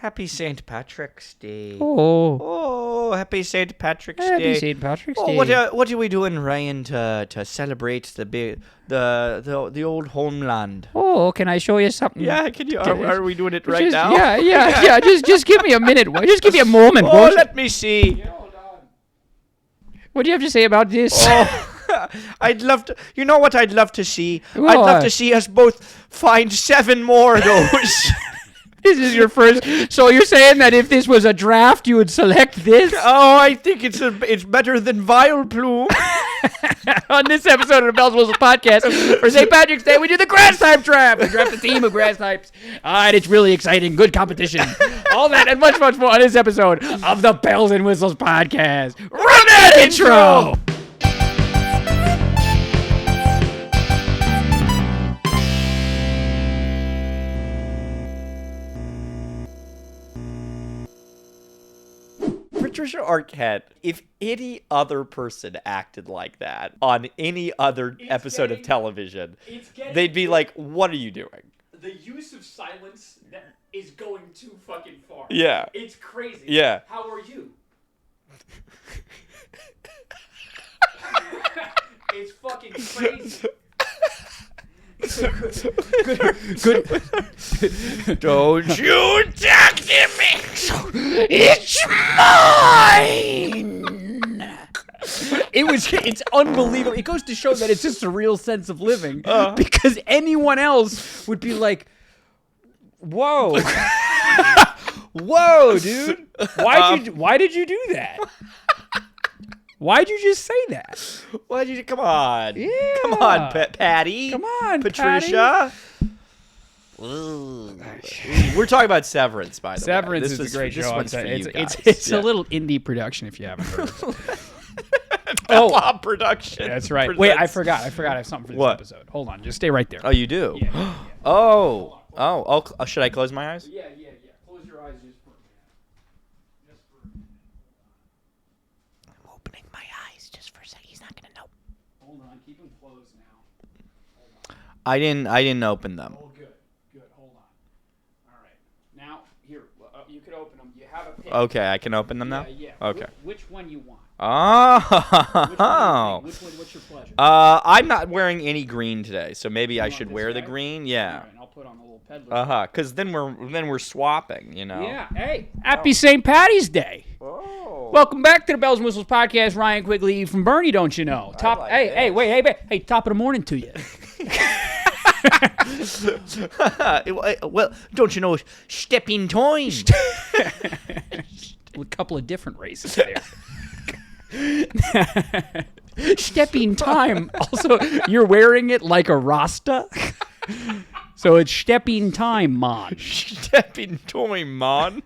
Happy St. Patrick's Day. Oh, Happy St. Patrick's Day. happy St. Patrick's Day. What are we doing, Ryan, to celebrate the old homeland? Oh, can I show you something? Yeah, can you? Are we doing it right now? Yeah. Just give me a minute. Just give me a moment. Oh, let me see. What do you have to say about this? Oh, I'd love to. You know what I'd love to see? What? I'd love to see us both find 7 more of those. This is your first. So you're saying that if this was a draft, you would select this? Oh, I think it's better than Vile Plume. On this episode of the Bells and Whistles podcast, for St. Patrick's Day, we do the grass type draft. We draft a team of grass types. And it's really exciting. Good competition. All that and much, much more on this episode of the Bells and Whistles podcast. Run that intro! Patricia Arquette, if any other person acted like that on any other episode of television, they'd be like, what are you doing? The use of silence is going too fucking far. Yeah. It's crazy. Yeah. How are you? It's fucking crazy. Good. Don't you talk to me! It's mine! It's unbelievable. It goes to show that it's just a real sense of living. Because anyone else would be like, whoa. Whoa, dude. Why did you do that? Why'd you just say that? Why'd you? Come on. Yeah. Come on, Patty. Come on, Patricia. We're talking about Severance, by the way. Severance is a great show. One's for you guys. It's a little indie production if you haven't heard of it. Bob production. That's right. Wait, I forgot. I have something for this episode. Hold on. Just stay right there. Oh, you do? Yeah. Oh. Should I close my eyes? Yeah. Close your eyes just for a minute. I'm opening my eyes just for a second. He's not going to know. Hold on. Keep them closed now. Hold on. I didn't open them. Oh, good. Hold on. All right. Now, here. You could open them. You have a pick. Okay, I can open them now? Yeah. Okay. Which one you want? Oh. Which one? What's your pleasure? I'm not wearing any green today, so maybe I should wear the green. Yeah. All right, I'll put on a little peddler. Because then we're swapping, you know. Yeah. Hey, happy St. Patty's Day. Oh. Welcome back to the Bells and Whistles podcast. Ryan Quigley from Bernie, don't you know? Hey, top of the morning to you. Well, don't you know, stepping time. A couple of different races there. Stepping time. Also, you're wearing it like a Rasta. So it's stepping time, man. Stepping time, man.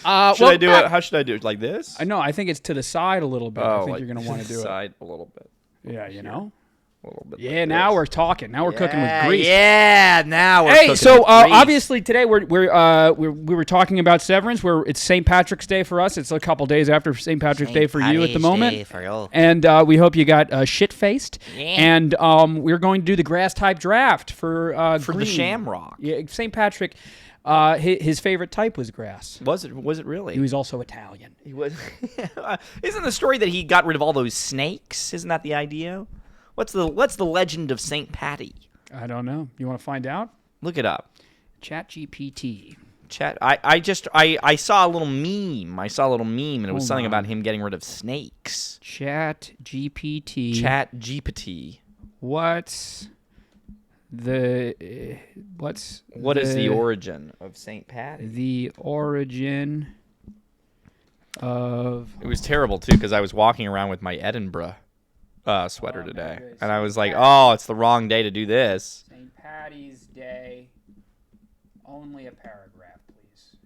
How should I do it? How should I do it? Like this? No, I think it's to the side a little bit. I think you're going to want to do it. Side a little bit. Yeah, you know? A little bit. Yeah, like now we're talking. Now we're cooking with grease. Yeah, now we're cooking with grease. Obviously today we were talking about Severance. It's St. Patrick's Day for us. It's a couple days after St. Patrick's Day for you at the moment. And we hope you got shit-faced. Yeah. And we're going to do the grass type draft for the Shamrock. Yeah, St. Patrick. His favorite type was grass. Was it really? He was also Italian. He was. Isn't the story that he got rid of all those snakes? Isn't that the idea? What's the legend of St. Patty? I don't know. You want to find out? Look it up. ChatGPT. I saw a little meme. And it was something about him getting rid of snakes. ChatGPT. What is the origin of St. Patty? The origin of... It was terrible, too, because I was walking around with my Edinburgh sweater today. And I was like, it's the wrong day to do this. St. Patty's Day. Honly a paragraph, please.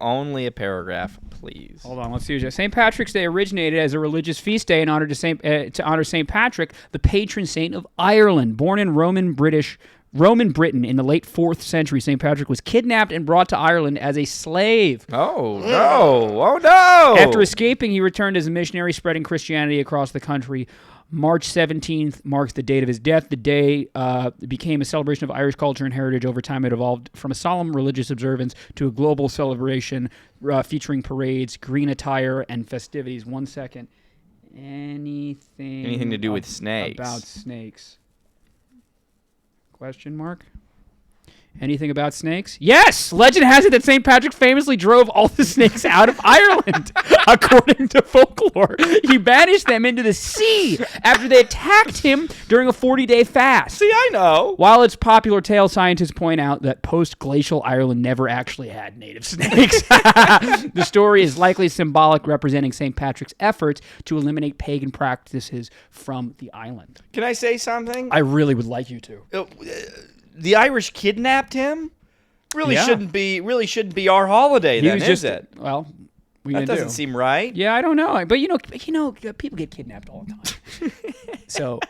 Only a paragraph, please. Hold on, let's see. St. Patrick's Day originated as a religious feast day in honor to honor St. Patrick, the patron saint of Ireland, born in Roman British Roman Britain in the late 4th century, St. Patrick was kidnapped and brought to Ireland as a slave. Oh, no. Oh, no. After escaping, he returned as a missionary, spreading Christianity across the country. March 17th marks the date of his death. The day became a celebration of Irish culture and heritage. Over time, it evolved from a solemn religious observance to a global celebration featuring parades, green attire, and festivities. 1 second. Anything to do with snakes? About snakes? Question mark? Anything about snakes? Yes! Legend has it that St. Patrick famously drove all the snakes out of Ireland. According to folklore, he banished them into the sea after they attacked him during a 40-day fast. See, I know. While it's popular tale, scientists point out that post-glacial Ireland never actually had native snakes. The story is likely symbolic, representing St. Patrick's efforts to eliminate pagan practices from the island. Can I say something? I really would like you to. The Irish kidnapped him? Yeah. Shouldn't be our holiday then, is it? Well, that doesn't seem right. Yeah, I don't know. But people get kidnapped all the time. So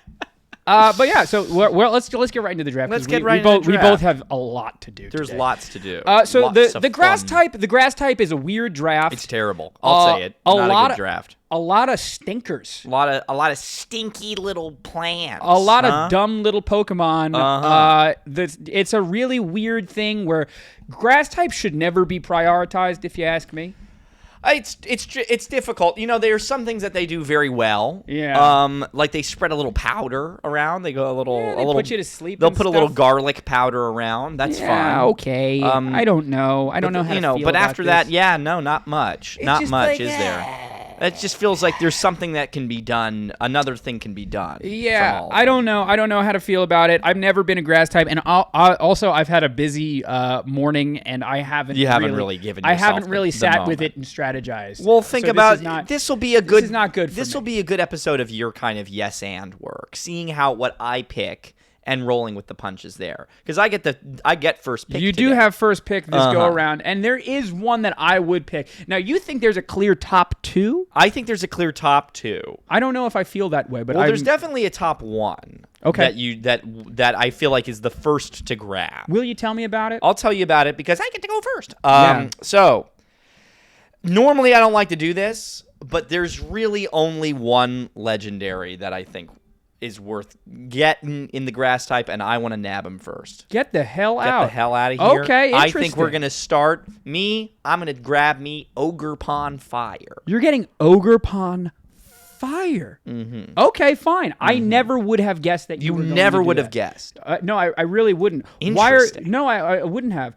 let's get right into the draft. Let's get right into the draft. We both have a lot to do. There's today. lots to do. So the grass type is a weird draft. It's terrible. I'll say it. Not a good draft. A lot of stinkers. A lot of stinky little plants. A lot of dumb little Pokemon. It's a really weird thing where grass types should never be prioritized, if you ask me. It's difficult. There are some things that they do very well. Yeah. Like they spread a little powder around. They go a little. Put you to sleep. They'll put a little garlic powder around. That's fine. Okay. I don't know. I don't know how to feel but about after this. that, not much. Not much, is there? It just feels like there's something that can be done. Another thing can be done. Yeah, I don't know. I don't know how to feel about it. I've never been a grass type, and I've had a busy morning, and I haven't. You haven't really given. I haven't yourself really the sat moment. with it and strategized. Well, think about this. Will be a good. This is not good. This will be a good episode of your kind of yes and work. Seeing what I pick and rolling with the punches there, because I get first pick. You today. do have first pick this go around, and there is one that I would pick. Now, you think there's a clear top 2? I think there's a clear top 2. I don't know if I feel that way, but there's definitely a top 1. Okay. That I feel like is the first to grab. Will you tell me about it? I'll tell you about it because I get to go first. Yeah. So normally I don't like to do this, but there's really only one legendary that I think is worth getting in the grass type, and I want to nab him first. Get the hell out. Get the hell out of here. Okay, I interesting. think we're going to start I'm going to grab me Ogerpon Fire. You're getting Ogerpon Fire. Mm-hmm. Okay, fine. Mm-hmm. I never would have guessed that you were going never to do would that. have guessed. No, I really wouldn't. Interesting. No, I wouldn't have.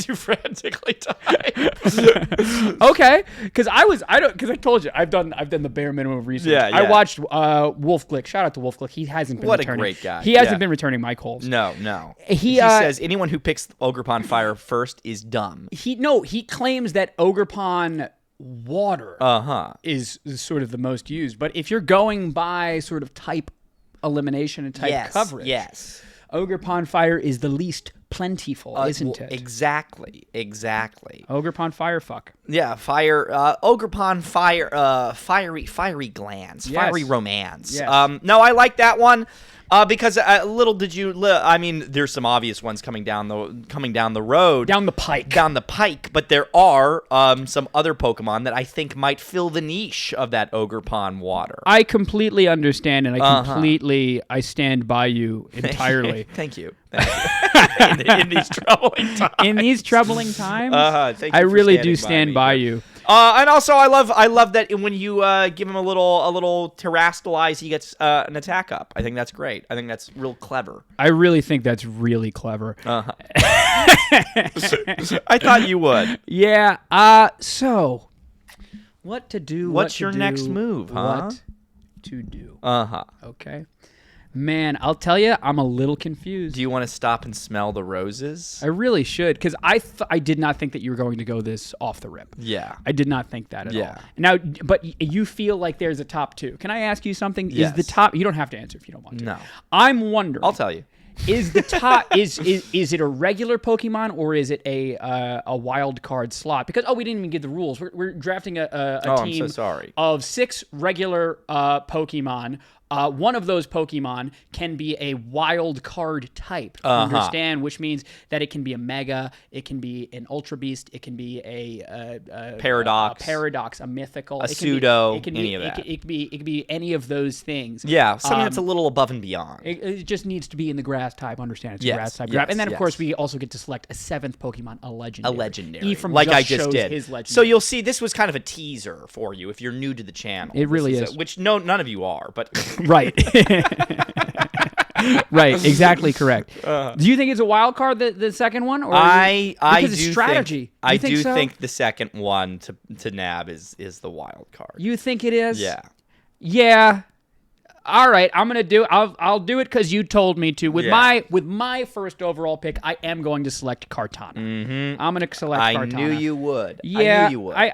You frantically type. Okay, because I told you I've done the bare minimum of research. Yeah. I watched Wolf Glick. Shout out to Wolf Glick. He hasn't been returning. What a great guy. He hasn't been returning my calls. No. He says anyone who picks Ogerpon Fire first is dumb. He claims that Ogerpon Water is sort of the most used. But if you're going by sort of type elimination and type coverage, Ogerpon Fire is the least plentiful, isn't it? Exactly. Ogerpon Fire fuck. Yeah, fire. Ogerpon Fire. Fiery glands. Yes. Fiery romance. Yes. No, I like that one. Because little did you, I mean, there's some obvious ones coming down the road, down the pike. But there are some other Pokemon that I think might fill the niche of that Ogerpon Water. I completely understand, and I stand by you entirely. Thank you. in these troubling times. In these troubling times, thank you I for really do standing stand by you. And also, I love that when you give him a little terrastalize, he gets an attack up. I think that's great. I think that's real clever. I really think that's really clever. I thought you would. Yeah. So, what to do? What's your next move? What to do? Okay. Man, I'll tell you, I'm a little confused. Do you want to stop and smell the roses? I really should, because I did not think that you were going to go this off the rip. Yeah. I did not think that at all. Now, but you feel like there's a top 2. Can I ask you something? Yes. Is the top... You don't have to answer if you don't want to. No. I'm wondering... I'll tell you. Is the top is it a regular Pokemon or is it a wild card slot? Because we didn't even give the rules. We're drafting a team I'm so sorry. of 6 regular Pokemon. One of those Pokemon can be a wild card type. Understand, which means that it can be a Mega, it can be an Ultra Beast, it can be a Paradox, a Mythical, a Pseudo, it can any be, of that. It could be any of those things. Yeah, something that's a little above and beyond. It just needs to be in the grass type. Understand, it's a Yes, grass type yes, draft, and then of yes. course we also get to select a 7th Pokemon, a legendary. Ephraim like I just just shows did. his legendary. So you'll see this was kind of a teaser for you if you're new to the channel. It really This is. which none of you are, but Right. Right, exactly correct. Do you think it's a wild card, the second one? Or because it's strategy. I think do so? think the second one to nab is the wild card. You think it is? Yeah. Yeah. All right, I'm gonna do. I'll do it because you told me to. With my first overall pick, I am going to select Kartana. Mm-hmm. I'm gonna select Kartana. I knew you would. Yeah, I knew you would. I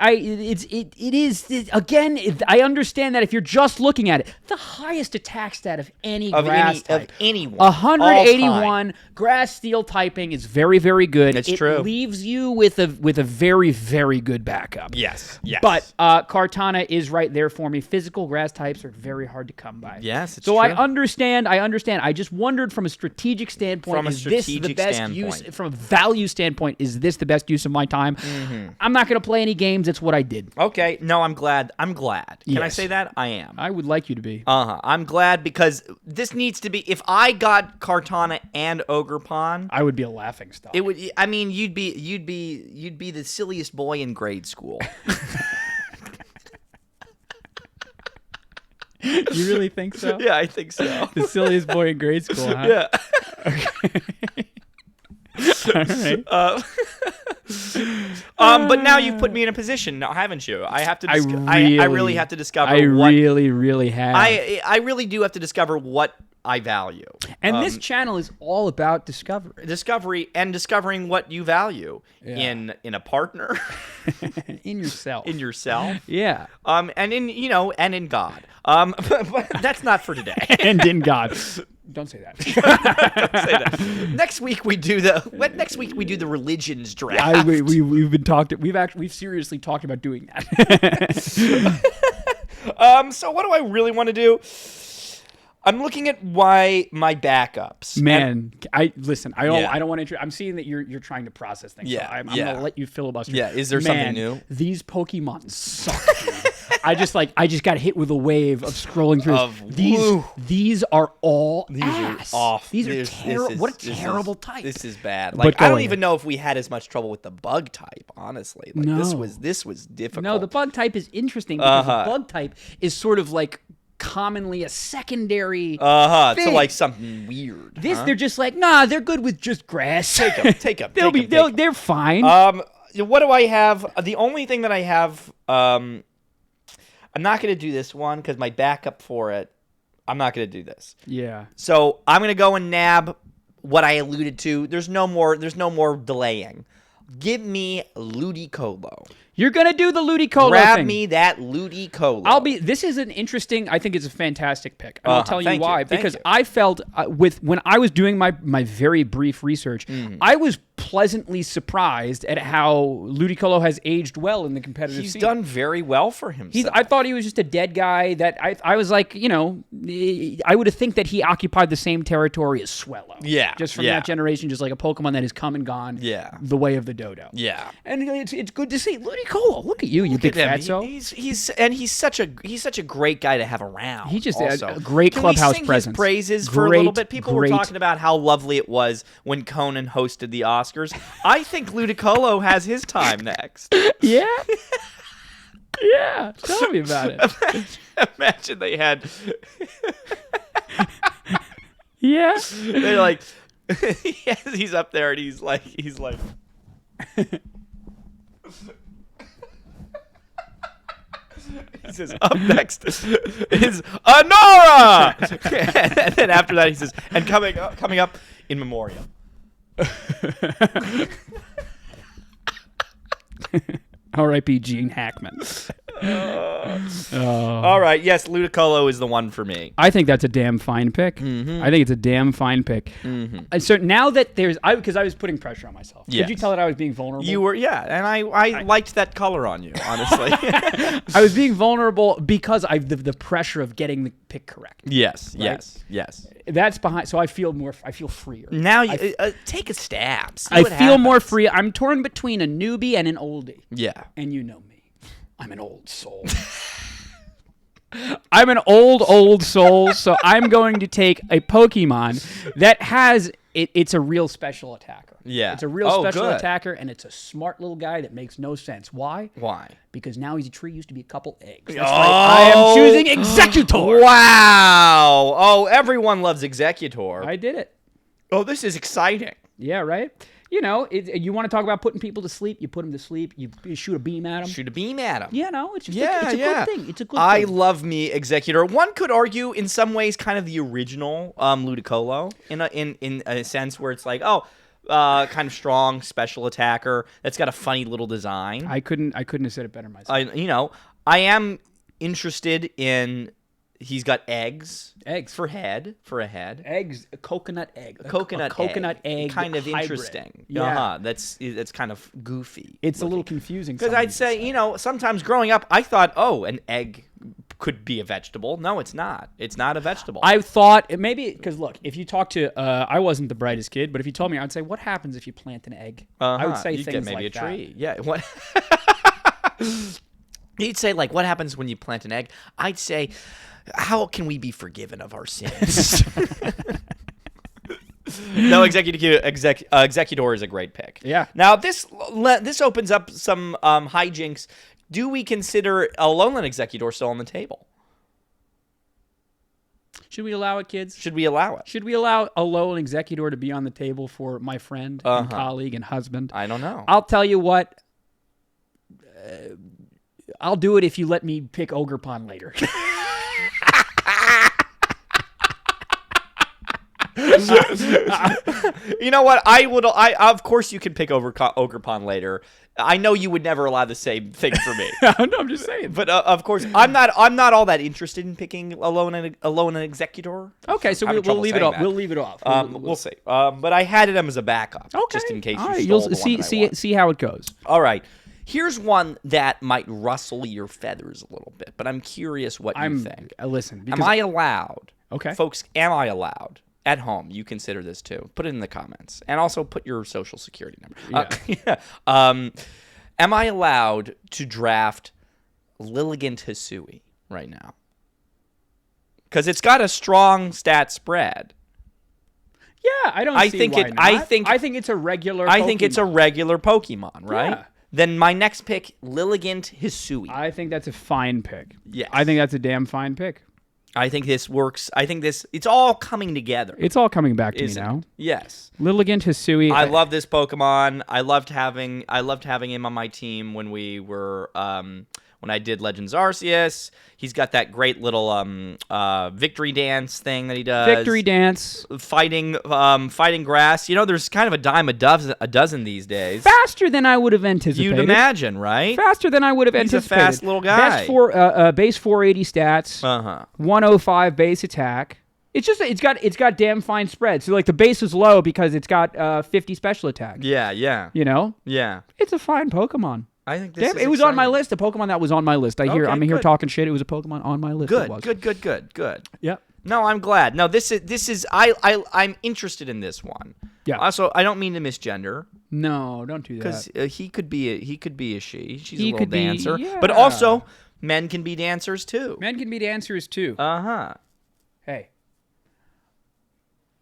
understand that if you're just looking at it, the highest attack stat of any grass type. Of anyone. 181 grass steel typing is very, very good. It's it true. leaves you with a very, very good backup. Yes. But Kartana is right there for me. Physical grass types are very hard to come by. Yes, it's so true. I understand. I just wondered from a strategic standpoint, is this the best use? From a value standpoint, is this the best use of my time? Mm-hmm. I'm not going to play any games. It's what I did. Okay. No, I'm glad. Can I Yes. say that? I am. I would like you to be. I'm glad because this needs to be. If I got Kartana and Ogerpon, I would be a laughing stock. it would. I mean, you'd be the silliest boy in grade school. You really think so? Yeah, I think so. The silliest boy in grade school, huh? Yeah. All right. But now you've put me in a position, now haven't you? I have to. I really have to discover. I really have. I really do have to discover what I value. And this channel is all about discovery. Discovering what you value in a partner, In yourself. in yourself, Yeah. and in God. But that's not for today. And in God. Don't say that. Say that. Next week we do the religions draft. We've seriously talked about doing that. So what do I really want to do? I'm looking at my backups. Man, I don't want to. I'm seeing that you're trying to process things. Yeah, so I'm gonna let you filibuster. Yeah, is there something new? These Pokemon suck. Dude. I just got hit with a wave of scrolling through. These are all ass. Are off. These are terrible. What a terrible type. This is bad. But Like I don't going- even know if we had as much trouble with the bug type. Honestly, like No. this was difficult. No, the bug type is interesting because the bug type is sort of like commonly a secondary So thing. like something weird. They're just like, nah, they're good with just grass. Take them. They're fine. What do I have? The only thing that I have, I'm not going to do this one because my backup for it, I'm not going to do this. Yeah. So I'm going to go and nab what I alluded to. There's no more delaying. Give me Ludicolo. You're gonna do the Ludicolo Grab thing. me that Ludicolo. This is an interesting. I think it's a fantastic pick. And I'll tell you thank you, why. thank Because you. I felt when I was doing my very brief research, I was pleasantly surprised at how Ludicolo has aged well in the competitive He's scene. done very well for himself. I thought he was just a dead guy. That I was like, I would have think that he occupied the same territory as Swellow. Yeah, just from yeah. that generation, just like a Pokemon that has come and gone. Yeah. the way of the dodo. Yeah. And it's good to see Ludicolo. Look at you, you big Look at him. fatso. He's such a great guy to have around. He just also. a great Can clubhouse we sing presence. His praises for a little Great, bit. People were great. talking about how lovely it was when Conan hosted the Oscars. I think Ludicolo has his time next. Yeah. Yeah. Tell me about it. Imagine they had. Yeah. They're like, he's up there and he's like. He says, up next is Honora! And then after that he says, and coming up in memoriam. R.I.P. Gene Hackman. All right. Yes, Ludicolo is the one for me. I think that's a damn fine pick. I think it's a damn fine pick. And so now that because I was putting pressure on myself. Yes. Could you tell that I was being vulnerable? You were, yeah, and I liked that color on you, honestly. I was being vulnerable because the pressure of getting the pick correct. Yes, Right? yes. That's behind. So I feel freer. Now you take a stab. See I what feel more happens. free. I'm torn between a newbie and an oldie. Yeah. And you know me. I'm an old soul. I'm an old soul, so I'm going to take a Pokemon that has it's a real special attacker. Yeah. It's a real Oh, special good. attacker, and it's a smart little guy that makes no sense. Why? Why? Because now he's a tree, used to be a couple eggs. That's right. I am choosing Executor. Wow. Oh, everyone loves Executor. I did it. Oh, this is exciting. Yeah, right? You know, you want to talk about putting people to sleep, you put them to sleep, you shoot a beam at them. Shoot a beam at him. Yeah, no, it's just Yeah, it's a yeah. good thing. It's a good I thing. love me Executor. One could argue, in some ways, kind of the original Ludicolo, in a sense where it's like, kind of strong special attacker that's got a funny little design. I couldn't have said it better myself. I am interested in. He's got eggs for a head. Eggs, a coconut egg. A Coconut egg. Kind of hybrid. interesting. Yeah. That's kind of goofy. It's a little confusing. Because I'd say, sometimes growing up, I thought, an egg could be a vegetable. No, it's not. It's not a vegetable. I thought maybe because look, if you talk to, I wasn't the brightest kid, but if you told me, I'd say, what happens if you plant an egg? I would say You'd things get maybe like a tree. that. Yeah. What? You'd say, like, what happens when you plant an egg? I'd say, how can we be forgiven of our sins? No, Executor is a great pick. Yeah. Now this opens up some hijinks. Do we consider Alolan Executor still on the table? Should we allow it, kids? Should we allow it? Should we allow Alolan Executor to be on the table for my friend and colleague and husband? I don't know. I'll tell you what. I'll do it if you let me pick Ogerpon later. You know what? I of course you can pick Ogerpon later. I know you would never allow the same thing for me. No, I'm just saying. But of course, I'm not all that interested in picking Alolan Executor. Okay, so I'm having we'll trouble leave it saying off. that. We'll leave it off. We'll see. But I had him as a backup, just in case All you right, stole you'll the one that I want. see how it goes. All right. Here's one that might rustle your feathers a little bit, but I'm curious what you think. Listen, Am I allowed? Okay. Folks, am I allowed? At home, you consider this too. Put it in the comments. And also put your social security number. Am I allowed to draft Lilligant Hisui right now? Because it's got a strong stat spread. Yeah, I think it's a regular. I think it's a regular Pokemon, right? Yeah. Then my next pick, Lilligant Hisui. I think that's a fine pick. Yes. I think that's a damn fine pick. I think this works. it's all coming together. It's all coming back to me Isn't now. it? Yes. Lilligant Hisui. I love this Pokemon. I loved having him on my team when we were when I did Legends Arceus. He's got that great little victory dance thing that he does. Victory dance. Fighting grass. There's kind of a dime a dozen these days. Faster than I would have anticipated. You'd imagine, right? Faster than I would have He's a anticipated. fast little guy. Base 480 stats. 105 base attack. It's got damn fine spread. So like the base is low because it's got 50 special attack. Yeah. Yeah. It's a fine Pokemon. I think this Damn, is it was on my exciting. list. A Pokemon that was on my list. I'm here good. talking shit. It was a Pokemon on my list. It was. Good. Yep. No, I'm glad. No, this is I'm interested in this one. Yeah. Also, I don't mean to misgender No, don't do that. because he could be a she. She's He a little could be, dancer. yeah. But also, men can be dancers too. Men can be dancers too. Hey.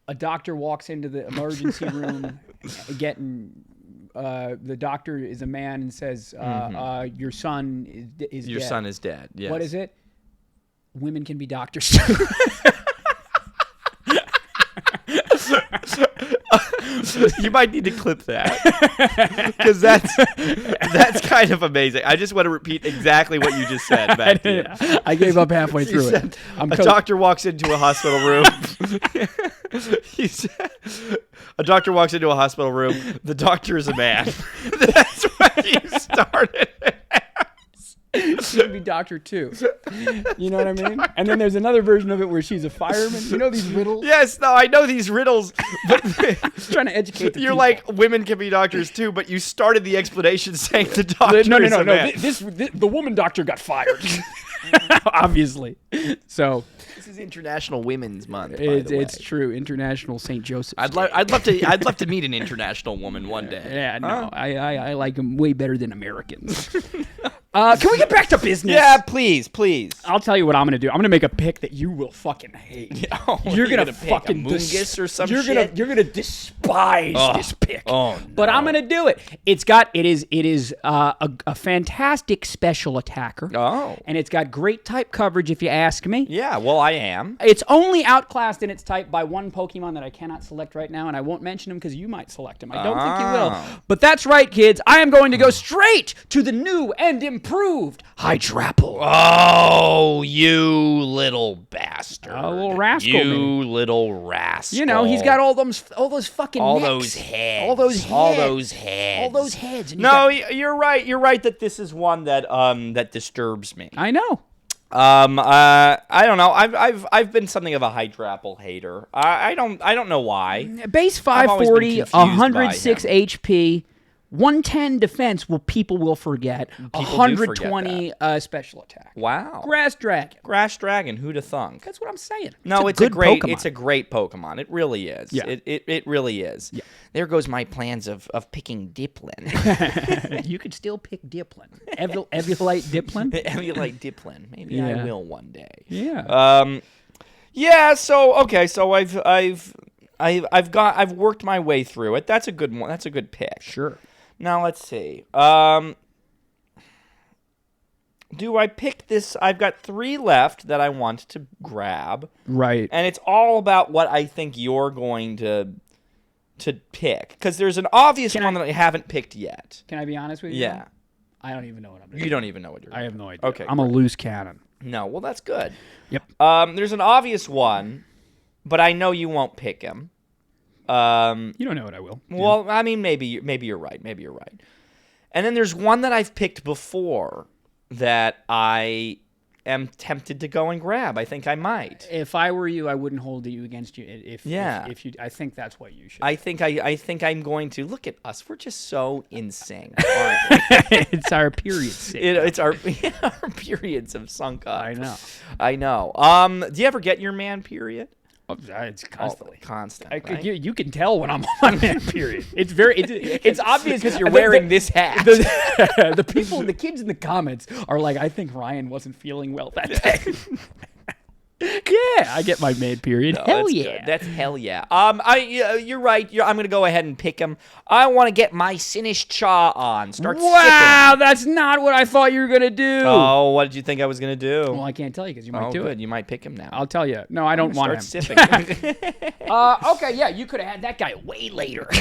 A doctor walks into the emergency room the doctor is a man and says, your son is Your dead. son is dead. Yes. What is it? Women can be doctors too. You might need to clip that because that's kind of amazing. I just want to repeat exactly what you just said back to you. I gave up halfway through it. A doctor walks into a hospital room. A doctor walks into a hospital room. The doctor is a man. That's what you started. She could be Doctor 2. You know what I mean? And then there's another version of it where she's a fireman. You know these riddles? Yes, no, I know these riddles, but Trying to educate the you're people. like, women can be doctors too, but you started the explanation saying the doctor No. is a man. The woman doctor got fired. Obviously. So This is International Women's Month, by it's the way. true. International St. Joseph's I'd Day. love to meet an international woman one day. Yeah, no, I like them way better than Americans. Can we get back to business? Yeah, please. I'll tell you what I'm gonna do. I'm gonna make a pick that you will fucking hate. You're gonna pick fucking a Mungus or some you're shit. You're gonna despise this pick. Oh, But I'm gonna do it. It is a fantastic special attacker. Oh. And it's got great type coverage if you ask me. Yeah, well, I am. It's only outclassed in its type by one Pokemon that I cannot select right now, and I won't mention him because you might select him. I don't think you will. But that's right, kids. I am going to go straight to the new and improved Hydrapple. Oh, you little bastard! A little rascal, You maybe. little rascal! You know, he's got all those fucking all necks. those heads, all those heads, all those heads, all those heads. And No, you're right. You're right that this is one that that disturbs me. I know. I don't know. I've been something of a Hydrapple hater. I don't know why. Base I've always been 540, confused by 106 him. HP, 110 defense. Well, people will forget. do forget 120 special attack. Wow. Grass Dragon. Grass Dragon. Who'd have thunk? That's what I'm saying. No, it's a good great. Pokemon. It's a great Pokemon. It really is. Yeah. It really is. Yeah. There goes my plans of picking Diplin. You could still pick Diplin. Eviolite Diplin? Emulate Diplin. Maybe Yeah. I will one day. Yeah. Yeah. So okay. So I've worked my way through it. That's a good one. That's a good pick. Sure. Now let's see. Do I pick this? I've got 3 left that I want to grab, Right. and it's all about what I think you're going to pick. Because there's an obvious one that I haven't picked yet. Can I be honest with you? Yeah. I don't even know what I'm doing. You don't even know what you're I doing. have no idea. Okay, I'm a loose cannon. No, well, that's good. Yep. There's an obvious one, but I know you won't pick him. You don't know what I will. Well, I mean, maybe you're right. Maybe you're right. And then there's one that I've picked before that I am tempted to go and grab. I think I might. If I were you, I wouldn't hold you against you. If you, I think that's what you should. I think I'm going to look at us. We're just so in sync, aren't we? It's our period. Sync. It's our periods have sunk up. I know. I know. Do you ever get your man period? It's constantly. Constant. Right? You can tell when I'm on that period. It's very. It's obvious Because you're wearing this hat. The people, the kids in the comments are like, I think Ryan wasn't feeling well that day. Yeah, I get my maid period. No, Hell that's yeah. good. That's hell yeah. You're right. I'm gonna go ahead and pick him. I want to get my Sinish Chaw on. Start Wow, sipping. that's not what I thought you were gonna do. Oh, what did you think I was gonna do? Well, I can't tell you because you might do good. it. You might pick him now. I'll tell you. No, I don't want him. Start sipping. Okay, yeah, you could have had that guy way later. No,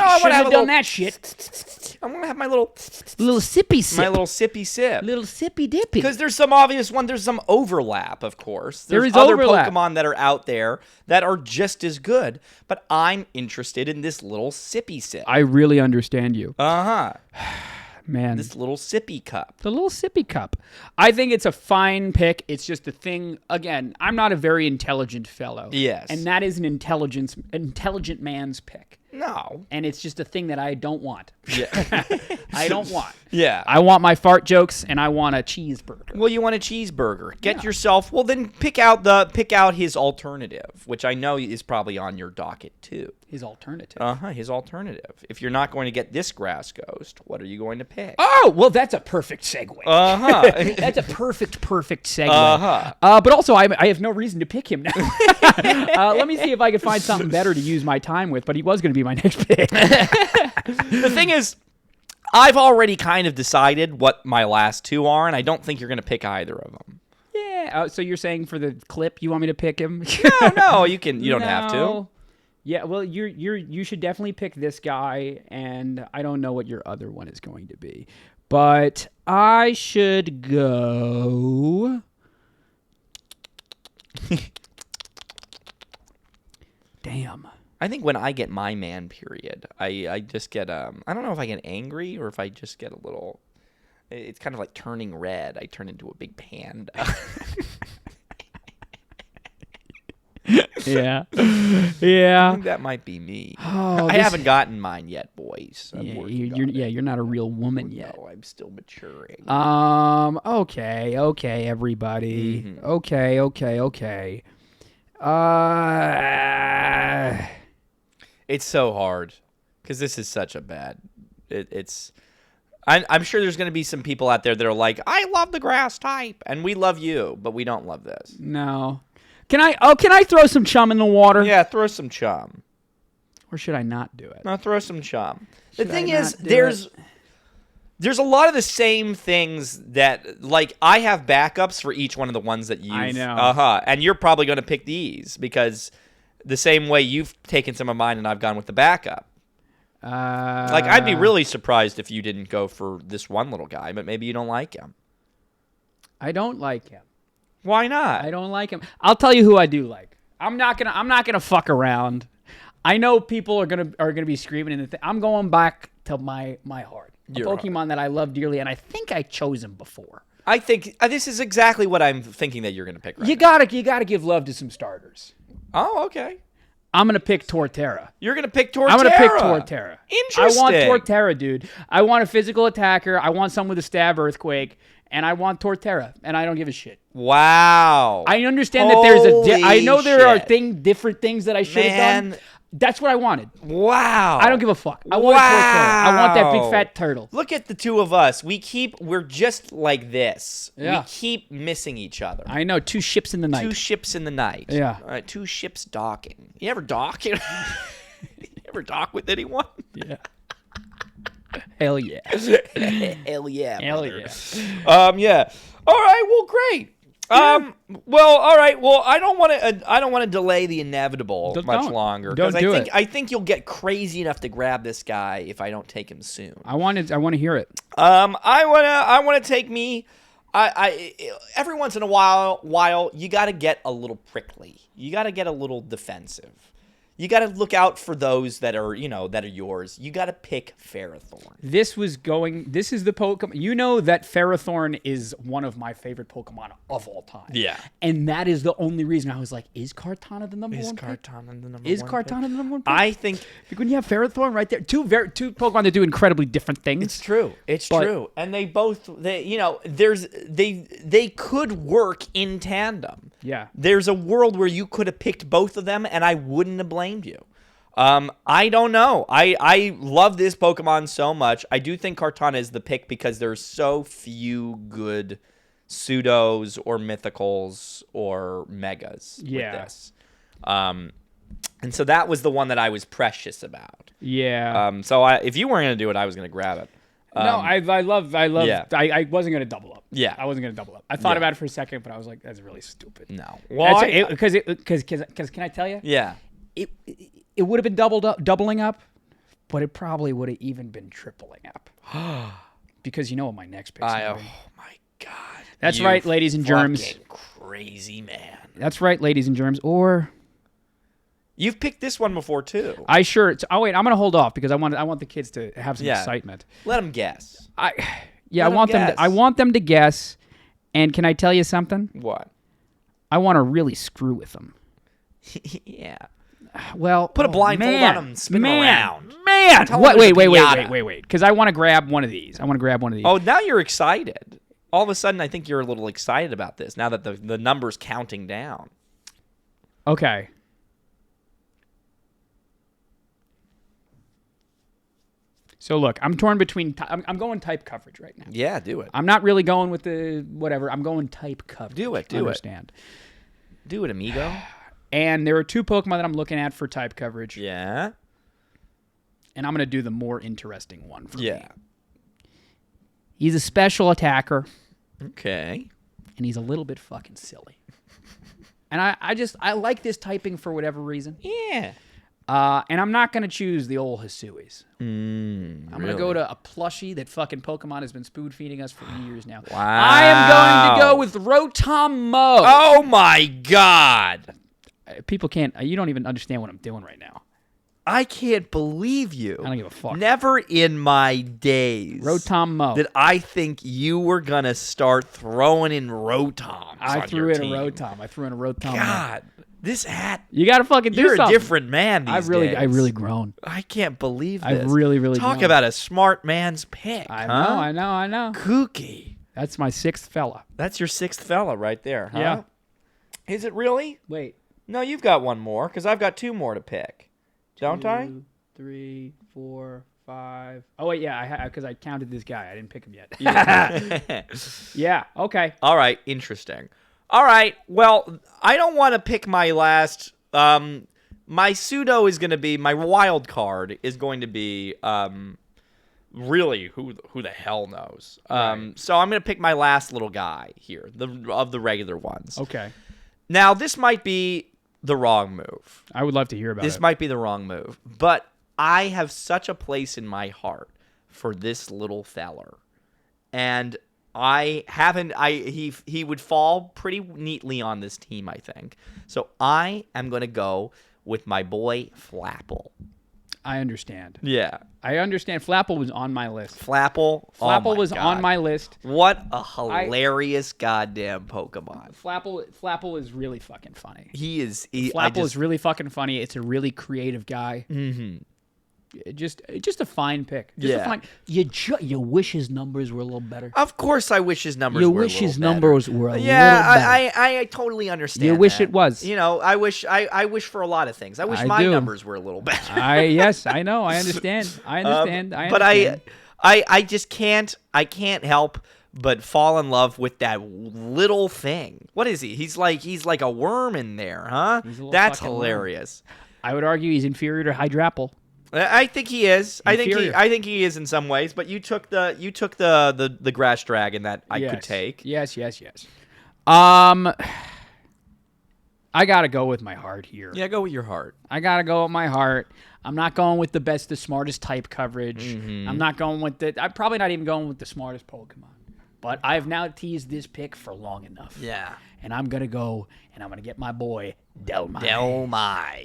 I want to have done that shit. I want to have my little Sippy sip. my little sippy sip. little sippy dippy. Because there's some obvious one. There's some overlap, of course. There's is other overlap. Pokemon that are out there that are just as good, but I'm interested in this little sippy sip. I really understand you. Uh-huh. Man. This little sippy cup. The little sippy cup. I think it's a fine pick. It's just a thing. Again, I'm not a very intelligent fellow. Yes. And that is an intelligent man's pick. No. And it's just a thing that I don't want. Yeah. I don't want. Yeah. I want my fart jokes and I want a cheeseburger. Well, you want a cheeseburger. Get yourself. Well, then pick out his alternative, which I know is probably on your docket too. His alternative. His alternative. If you're not going to get this grass ghost, what are you going to pick? Oh, well, that's a perfect segue. That's a perfect segue. But also, I have no reason to pick him now. Let me see if I can find something better to use my time with, but he was going to be my next pick. The thing is, I've already kind of decided what my last 2 are, and I don't think you're going to pick either of them. Yeah. So you're saying for the clip, you want me to pick him? No, you don't have to. Yeah, well, you should definitely pick this guy, and I don't know what your other one is going to be, but I should go. Damn. I think when I get my man period, I just get I don't know if I get angry or if I just get a little It's kind of like turning red. I turn into a big panda. Yeah. I Yeah. think that might be me. Oh, I this- haven't gotten mine yet, boys. I'm Yeah, working you're on it. you're not a real woman yet. No, I'm still maturing. Okay, everybody. Mhm. Okay. Uh, It's so hard because this is such a bad. It's. I'm sure there's going to be some people out there that are like, I love the grass type, and we love you, but we don't love this. no. Can I throw some chum in the water? Yeah, throw some chum. Or should I not do it? No, throw some chum. The Should thing I is, not do there's a lot of the same things that, like, I have backups for each one of the ones that you've. I know. And you're probably going to pick these because the same way you've taken some of mine and I've gone with the backup. Like, I'd be really surprised if you didn't go for this one little guy, but maybe you don't like him. I don't like him. Why not? I don't like him. I'll tell you who I do like. I'm not gonna fuck around. I know people are gonna be screaming in the thing. I'm going back to my heart. A Your Pokemon that I love dearly, and I think I chose him before. I think this is exactly what I'm thinking that you're going to pick right You now. gotta give love to some starters. Oh, okay. I'm gonna pick Torterra. You're going to pick Torterra. I'm gonna pick Torterra. Interesting. I want Torterra, dude. I want a physical attacker. I want someone with a stab earthquake, and I want Torterra, and I don't give a shit. Wow. I understand that there's I know there are shit. different things that I should have Man. done. That's what I wanted. Wow. I don't give a fuck. I want Torterra. I want that big Wow. fat turtle. Look at the two of us. We're just like this. Yeah. We keep missing each other. I know, two ships in the night. Two ships in the night. Yeah. All right, two ships docking. You ever dock? You ever dock with anyone? Yeah. Hell yeah. Hell yeah. Hell brother. yeah. Yeah. All right. Well, great. Well, all right. Well, I don't want to delay the inevitable much Don't. longer Don't I do think it. I think you'll get crazy enough to grab this guy if I don't take him soon. I want to hear it. I want to take me. I every once in a while you got to get a little prickly. You got to get a little defensive. You got to look out for those that are yours. You got to pick Ferrothorn. This is the Pokemon. You know that Ferrothorn is one of my favorite Pokemon of all time. Yeah. And that is the only reason I was like, is Kartana the number Is one pick? Kartana the number Is one Kartana pick? the number one pick? I think When you have Ferrothorn right there, two Pokemon that do incredibly different things. it's true. It's But- true. And they could work in tandem. Yeah. There's a world where you could have picked both of them and I wouldn't have blamed you. I don't know. I love this Pokemon so much. I do think Kartana is the pick because there's so few good pseudos or mythicals or megas Yeah. with this. And so that was the one that I was precious about. Yeah. So if you weren't going to do it, I was going to grab it. No, I love. yeah. I wasn't gonna double up. Yeah. I wasn't gonna double up. I thought Yeah. about it for a second, but I was like, that's really stupid. No. Well, Because can I tell you? yeah. It would have been doubling up, but it probably would have even been tripling up. Because you know what my next pick is. Oh my God. That's You right, ladies and germs. fucking crazy man. That's right, ladies and germs. Or You've picked this one before too. I'm gonna hold off because I want the kids to have some Yeah. excitement. Let them guess. I Let 'em want them. guess. I want them to guess. And can I tell you something? What? I want to really screw with them. Yeah. Well, Put a blindfold on 'em, spin 'em around. Man, Tell 'em what? there's a Wait, pinata. because I want to grab one of these. Oh, now you're excited. All of a sudden, I think you're a little excited about this now that the number's counting down. Okay. So look, I'm torn between. I'm going type coverage right now. Yeah, do it. I'm not really going with the whatever. I'm going type coverage. Do it, do it. Understand. Do it, amigo. And there are two Pokemon that I'm looking at for type coverage. Yeah. And I'm going to do the more interesting one for me. Yeah. He's a special attacker, Okay. and he's a little bit fucking silly. And I like this typing for whatever reason. Yeah. And I'm not going to choose the old Hisui's. I'm I'm going to go to a plushie that fucking Pokemon has been spoon feeding us for years now. Wow. I am going to go with Rotom Mo. Oh my God. People can't. You don't even understand what I'm doing right now. I can't believe you. I don't give a fuck. Never in my days Rotom did I think you were going to start throwing in Rotoms I on threw your in team. a Rotom. I threw in a Rotom. God, this hat. You got to fucking do You're something. a different man these days. I really grown. I can't believe this. I've really Talk grown. about a smart man's pick. I know. Kooky. That's my sixth fella. That's your sixth fella right there, huh? Yeah. Is it really? Wait. No, you've got one more, because I've got two more to pick. Don't I? 2, 3, 4, 5. Oh, wait, yeah, because I counted this guy. I didn't pick him yet. Yeah, okay. All right, interesting. All right, well, I don't want to pick my last. My pseudo is going to be, my wild card is going to be, really, who the hell knows? Right. So I'm going to pick my last little guy here, of the regular ones. Okay. Now, this might be the wrong move. I would love to hear about This it. might be the wrong move, but I have such a place in my heart for this little feller, and he would fall pretty neatly on this team, I think. So I am going to go with my boy Flapple. I understand. Yeah. I understand. Flapple was on my list. Flapple. Flapple was on my list. What a hilarious goddamn Pokemon. Flapple is really fucking funny. Flapple is really fucking funny. It's a really creative guy. Mm-hmm. Just a fine pick. You wish his numbers were a little better. Of course, I wish his numbers You were wish a little his better. numbers were a little Yeah, better. I totally understand. You wish that. it was. You know, I wish for a lot of things. I wish my numbers were a little better. Yes, I know. I understand. But I just can't. I can't help but fall in love with that little thing. What is he? He's like a worm in there, huh? That's hilarious. I would argue he's inferior to Hydrapple. I think he is. Inferior. I think he is in some ways. But you took the grass dragon that I could take. Yes. I gotta go with my heart here. Yeah, go with your heart. I gotta go with my heart. I'm not going with the best, the smartest type coverage. Mm-hmm. I'm not going with I'm probably not even going with the smartest Pokemon. But I've now teased this pick for long enough. Yeah. And I'm gonna go and I'm gonna get my boy Delmise.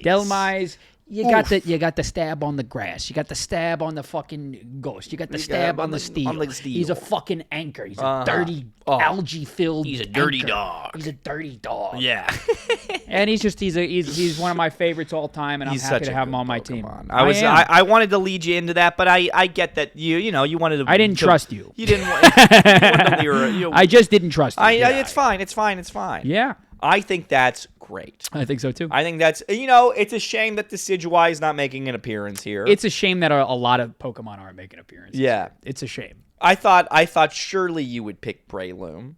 Delmise. You got the stab on the grass. You got the stab on the fucking ghost. You got the stab on the steel. He's a fucking anchor. He's a dirty, algae-filled. He's a dirty anchor. dog. He's a dirty dog. Yeah. And he's one of my favorites all time, and I'm happy to have him on my team. I wanted to lead you into that, but I get that you wanted to. I didn't trust you. You didn't. I just didn't trust you. It's fine. It's fine. Yeah. I think that's great. I think so too. I think that's it's a shame that the Decidueye is not making an appearance here. It's a shame that a lot of Pokemon aren't making appearances. Yeah, it's a shame. I thought surely you would pick Breloom.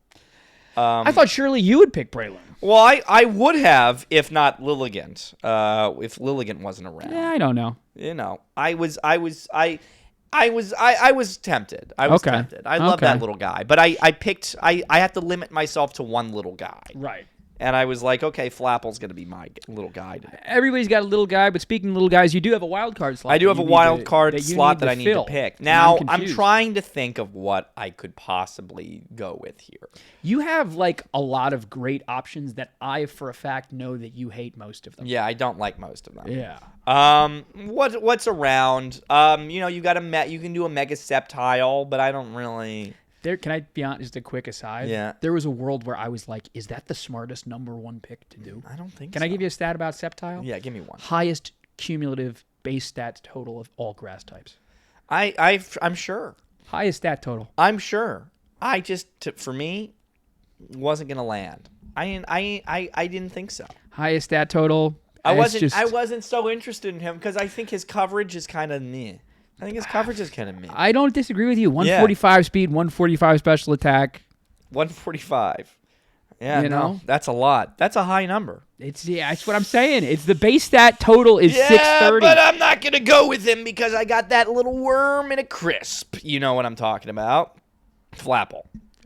I thought surely you would pick Breloom. Well, I would have if not Lilligant. If Lilligant wasn't around. Yeah, I don't know. I was tempted. I was tempted. I love that little guy, but I had to limit myself to one little guy. Right. And I was like, okay, Flapple's going to be my little guy today. Everybody's got a little guy, but speaking of little guys, you do have a wild card slot. I do have a wild card slot that I need to pick. Now, I'm trying to think of what I could possibly go with here. You have, a lot of great options that I, for a fact, know that you hate most of them. Yeah, I don't like most of them. Yeah. What's around? You got you can do a Mega Sceptile, but I don't really... Can I be honest, just a quick aside? Yeah. There was a world where I was like, is that the smartest #1 pick to do? I don't think so. Can I give you a stat about Sceptile? Yeah, give me one. Highest cumulative base stat total of all grass types. I'm sure. Highest stat total. I'm sure. For me, wasn't going to land. I didn't think so. Highest stat total. I wasn't so interested in him because I think his coverage is kind of meh. I think his coverage is kind of meh. I don't disagree with you. 145 speed, 145 special attack. 145. Yeah, that's a lot. That's a high number. That's what I'm saying. It's the base stat total is 630. But I'm not going to go with him because I got that little worm in a crisp. You know what I'm talking about. Flapple.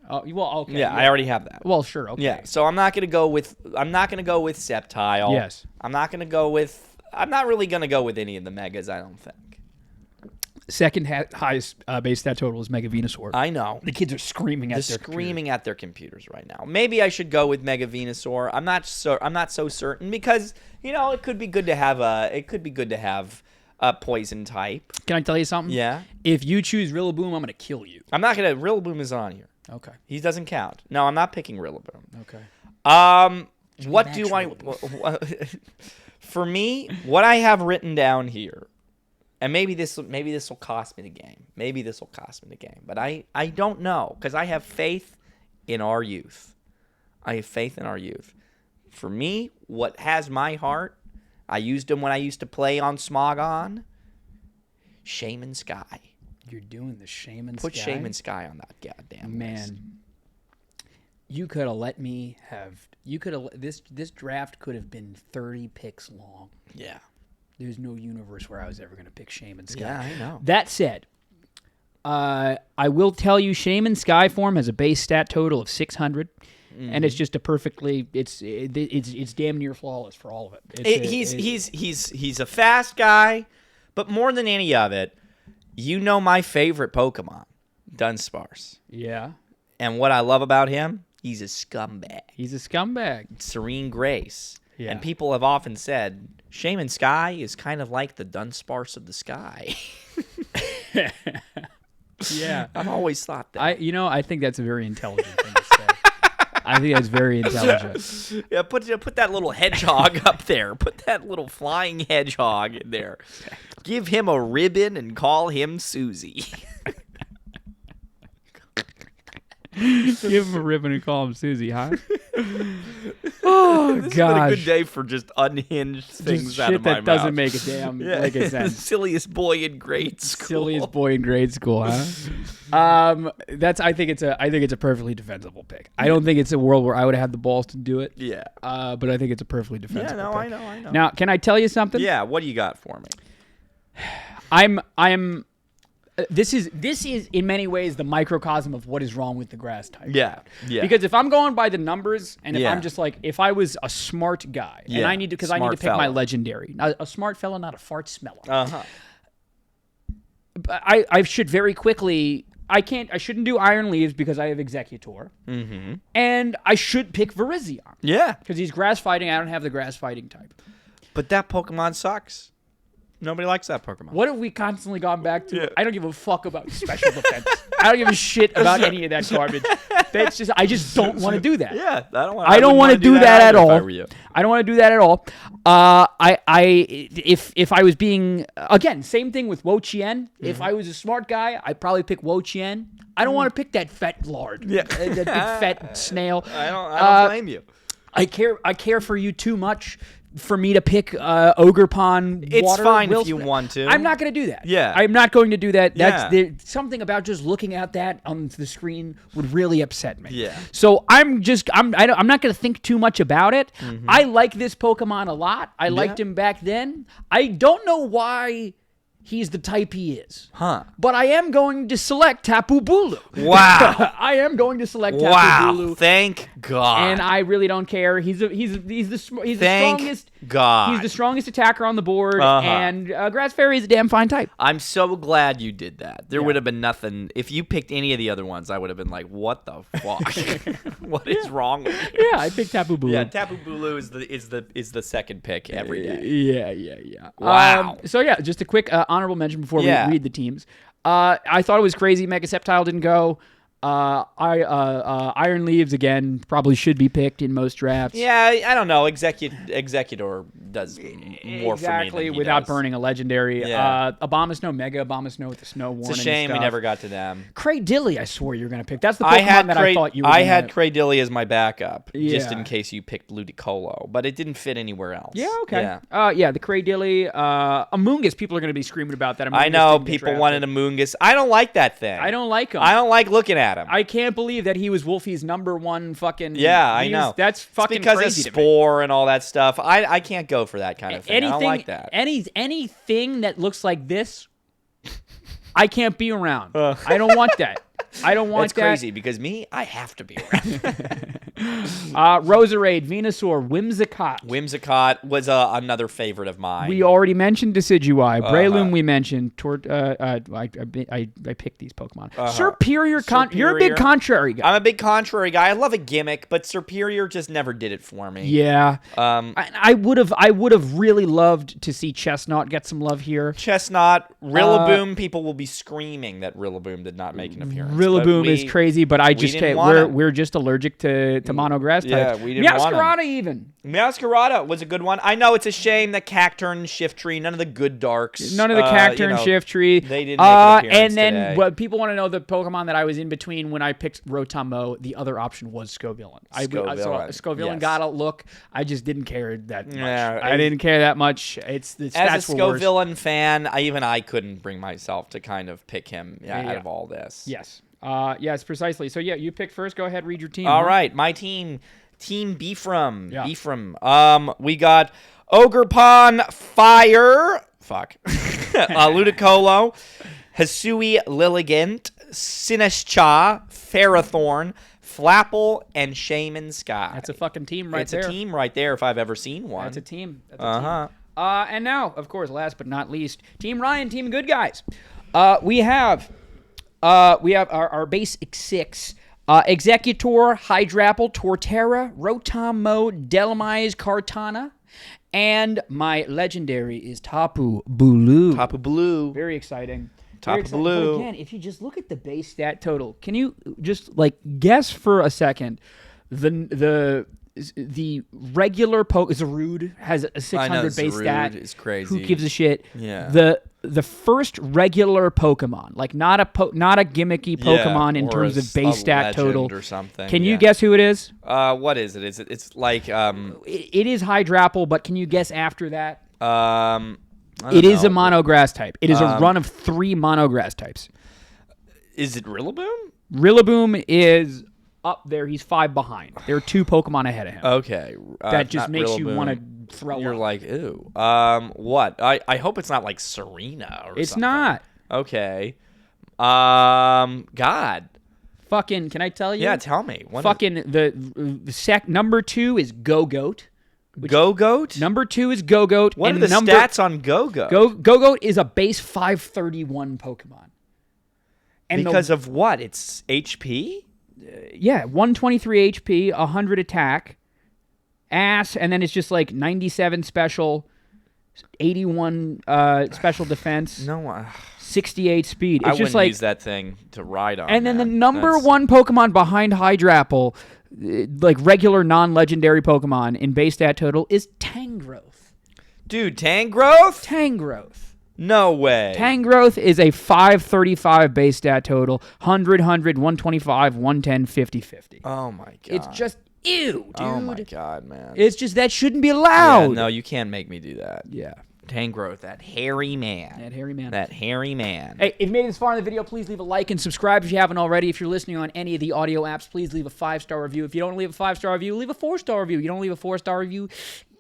Oh, well, okay. Yeah, I already have that. Well, sure, okay. Yeah, so I'm not going to go with Sceptile. Yes. I'm not really going to go with any of the megas, I don't think. Second highest base stat total is Mega Venusaur. I know. The kids are screaming at their computers right now. Maybe I should go with Mega Venusaur. I'm not so certain because it could be good to have a poison type. Can I tell you something? Yeah. If you choose Rillaboom, I'm going to kill you. I'm not gonna. Rillaboom is on here. Okay. He doesn't count. No, I'm not picking Rillaboom. Okay. What do I? For me, what I have written down here, and maybe this will cost me the game. Maybe this will cost me the game, but I don't know because I have faith in our youth. I have faith in our youth. For me, what has my heart, I used him when I used to play on Smogon. Shaman Sky. You're doing the Shaman Sky? Put Shaman Sky on that goddamn list. Man, you could have let me have. You could have. This draft could have been 30 picks long. Yeah. There's no universe where I was ever going to pick Shaman Sky. Yeah, I know. That said, I will tell you, Shaman Sky form has a base stat total of 600. And it's just a perfectly it's damn near flawless for all of it. He's a fast guy, but more than any of it, you know my favorite Pokemon, Dunsparce. Yeah. And what I love about him, he's a scumbag. He's a scumbag. Serene grace. Yeah. And people have often said Shaman Sky is kind of like the Dunsparce of the sky. Yeah. I've always thought that. I think that's a very intelligent thing to say. I think that's very intelligent. Yeah, put that little hedgehog up there. Put that little flying hedgehog in there. Give him a ribbon and call him Susie. Give him a ribbon and call him Susie, huh? Oh, This gosh. has been a good day for just unhinged things Just out shit of my that doesn't mouth. make a damn make a sense. Silliest boy in grade school. Silliest boy in grade school, huh? I think it's a perfectly defensible pick. I don't think it's a world where I would have the balls to do it. Yeah. But I think it's a perfectly defensible Yeah, no, pick. I know. Now, can I tell you something? Yeah, what do you got for me? I'm this is in many ways the microcosm of what is wrong with the grass type. Yeah. Because if I'm going by the numbers, and if Yeah. I'm just like, if I was a smart guy, and Yeah. I need to pick Smart my fella. legendary, not a smart fella, not a fart smeller. Uh-huh. But I should very quickly. I shouldn't do Iron Leaves because I have Executor, and I should pick Virizion Yeah. because he's grass fighting. I don't have the grass fighting type. But that Pokemon sucks. Nobody likes that Pokemon. What have we constantly gone back to? Yeah. I don't give a fuck about special defense. I don't give a shit about any of that garbage. I just don't want to do that. Yeah, I don't want to do that at all. If I were you. I don't want to do that at all. If I was being again, same thing with Wo Chien. If I was a smart guy, I'd probably pick Wo Chien. I don't want to pick that fat lard. Yeah. That big fat snail. I don't blame you. I care for you too much for me to pick Ogerpon It's water. fine if you want to. I'm not going to do that. Yeah. I'm not going to do that. Yeah. Something about just looking at that on the screen would really upset me. Yeah. So I'm not going to think too much about it. I like this Pokemon a lot. I liked him back then. I don't know why he's the type he is. Huh. But I am going to select Tapu Bulu. Wow. I am going to select Tapu Wow. Bulu. Thank God. And I really don't care. He's the Thank strongest. God. He's the strongest attacker on the board, Uh-huh. and Grass Fairy is a damn fine type. I'm so glad you did that. There Yeah. would have been nothing. If you picked any of the other ones, I would have been like, what the fuck? What is wrong with you? Yeah, I picked Tapu Bulu. Yeah, Tapu Bulu is the second pick every day. Yeah. Wow. So yeah, just a quick honorable mention before Yeah. we read the teams. I thought it was crazy Mega Sceptile didn't go. Iron Leaves again probably should be picked in most drafts. Yeah, I don't know. Executor does more Exactly, for me than he without does. burning a legendary. Yeah. Abomasnow, Mega Abomasnow with the snow warning. It's a shame and we stuff. never got to them. Cradilly, I swore you were going to pick. That's the Pokemon I had I thought you were I gonna... had Cradilly as my backup, just Yeah. in case you picked Ludicolo, but it didn't fit anywhere else. Yeah, okay. Yeah. The Cradilly. Amoonguss, people are going to be screaming about that. I know people wanted a Moongus. I don't like that thing. I don't like him. I don't like looking at him. I can't believe that he was Wolfie's number one fucking... Yeah, I know. That's fucking it's because crazy of to me. Spore and all that stuff. I can't go for that kind of thing. I don't like that. Anything that looks like this, I can't be around. I don't want that. I don't want That's that. crazy because me, I have to be around. Roserade, Venusaur, Whimsicott. Whimsicott was another favorite of mine. We already mentioned Decidueye. Breloom we mentioned. I picked these Pokemon. Superior. You're a big contrary guy. I'm a big contrary guy. I love a gimmick, but Superior just never did it for me. Yeah. I would have really loved to see Chestnut get some love here. Chestnut, Rillaboom. People will be screaming that Rillaboom did not make an appearance. Rillaboom is crazy, but I just didn't can't. want We're just allergic to mono grass types. Yeah, we didn't want 'em. Meowscarada even. Meowscarada was a good one. I know it's a shame that Cacturne, Shiftry, none of the good darks. None of the Cacturne, Shiftry. They didn't make an appearance and then today. what people want to know, the Pokemon that I was in between when I picked Rotom-Mow, the other option was Scovillain. Scovillain yes. got a look. I just didn't care that much. Yeah, I didn't care that much. It's the stats as a were worse. Scovillain fan, I couldn't bring myself to kind of pick him out of all this. Yes. Yes, precisely. So yeah, you pick first. Go ahead, read your team. All right, my team, Team Beefram. Yeah. Beefram. We got Ogerpon Fire. Fuck. Ludicolo, Hisui Lilligant, Sinistcha, Ferrothorn, Flapple, and Shaman Sky. That's a fucking team right there. It's a team right there if I've ever seen one. That's a team. That's a team. And now, of course, last but not least, Team Ryan, Team Good Guys. We have our basic six. Executor, Hydrapple, Torterra, Rotom-Mow, Dhelmise, Kartana, and my legendary is Tapu Bulu. Tapu Bulu. Very exciting. Tapu Bulu. But again, if you just look at the base stat total, can you just guess for a second the regular Zarude has a 600 base stat. It's crazy. Who gives a shit? Yeah. The first regular Pokemon, not a gimmicky Pokemon in terms of base stat total or something. Can you guess who it is? What is it? It's like It is Hydrapple, but can you guess after that? It is a monograss type. It is a run of 3 monograss types. Is it Rillaboom? Rillaboom is up there. He's 5 behind. There are 2 Pokemon ahead of him. Okay. That just makes you Rillaboom. want to throw You're up. like, ew. What? I hope it's not like Serena or It's something. not. Okay. God. Fucking, can I tell you? Yeah, tell me. The number 2 is Go-Goat. Go-Goat? Number 2 is Go-Goat. What are the stats on Go-Goat? Go-Goat is a base 531 Pokemon. And because of what? It's HP? Yeah, 123 HP, 100 attack, and then it's just like 97 special, 81 special defense, No, 68 speed. It's I just wouldn't like, use that thing to ride on. and then the man. number That's- 1 Pokemon behind Hydrapple, like regular non-legendary Pokemon in base stat total, is Tangrowth. Dude, Tangrowth? Tangrowth. No way. Tangrowth is a 535 base stat total, 100, 125, 110, 50, 50. Oh my god. It's just, ew, dude. Oh my god, man. It's just, that shouldn't be allowed. Yeah, no, you can't make me do that. Yeah. Tangrowth, that hairy man. That hairy man. That hairy man. Hey, if you made it this far in the video, please leave a like and subscribe if you haven't already. If you're listening on any of the audio apps, please leave a 5-star review. If you don't leave a 5-star review, leave a 4-star review. You don't leave a 4-star review,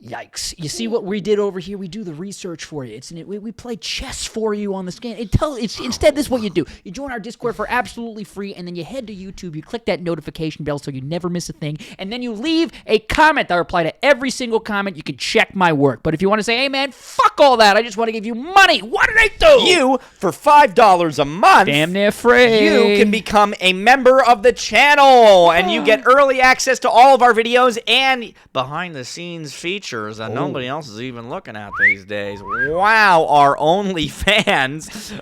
yikes. You see what we did over here? We do the research for you. We play chess for you on the scan. Instead, this is what you do. You join our Discord for absolutely free, and then you head to YouTube. You click that notification bell so you never miss a thing, and then you leave a comment. I reply to every single comment. You can check my work. But if you want to say, hey, man, fuck all that. I just want to give you money. What did I do? You, for $5 a month, damn near free, you can become a member of the channel, and you get early access to all of our videos and behind-the-scenes features that nobody else is even looking at these days. Wow, our OnlyFans.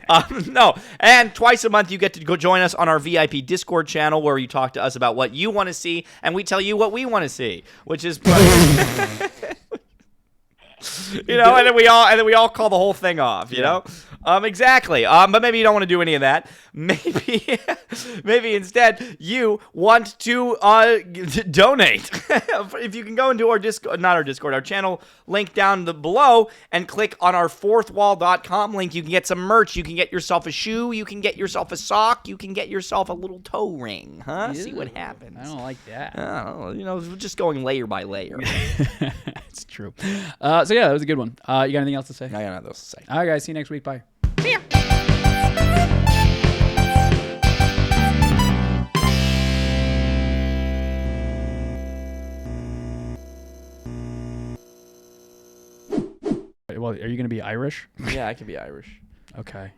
No, and twice a month you get to go join us on our VIP Discord channel where you talk to us about what you want to see, and we tell you what we want to see, which is... You know, and then we all call the whole thing off, you know? Exactly. But maybe you don't want to do any of that. Maybe instead you want to donate. If you can go into our Discord, not our Discord, our channel link down below and click on our fourthwall.com link, you can get some merch. You can get yourself a shoe. You can get yourself a sock. You can get yourself a little toe ring. Huh? Ew, see what happens. I don't like that. I don't know, you know, just going layer by layer. It's true. So yeah, that was a good one. You got anything else to say? I got nothing else to say. All right, guys. See you next week. Bye. See ya. Well, are you going to be Irish? Yeah, I can be Irish. Okay.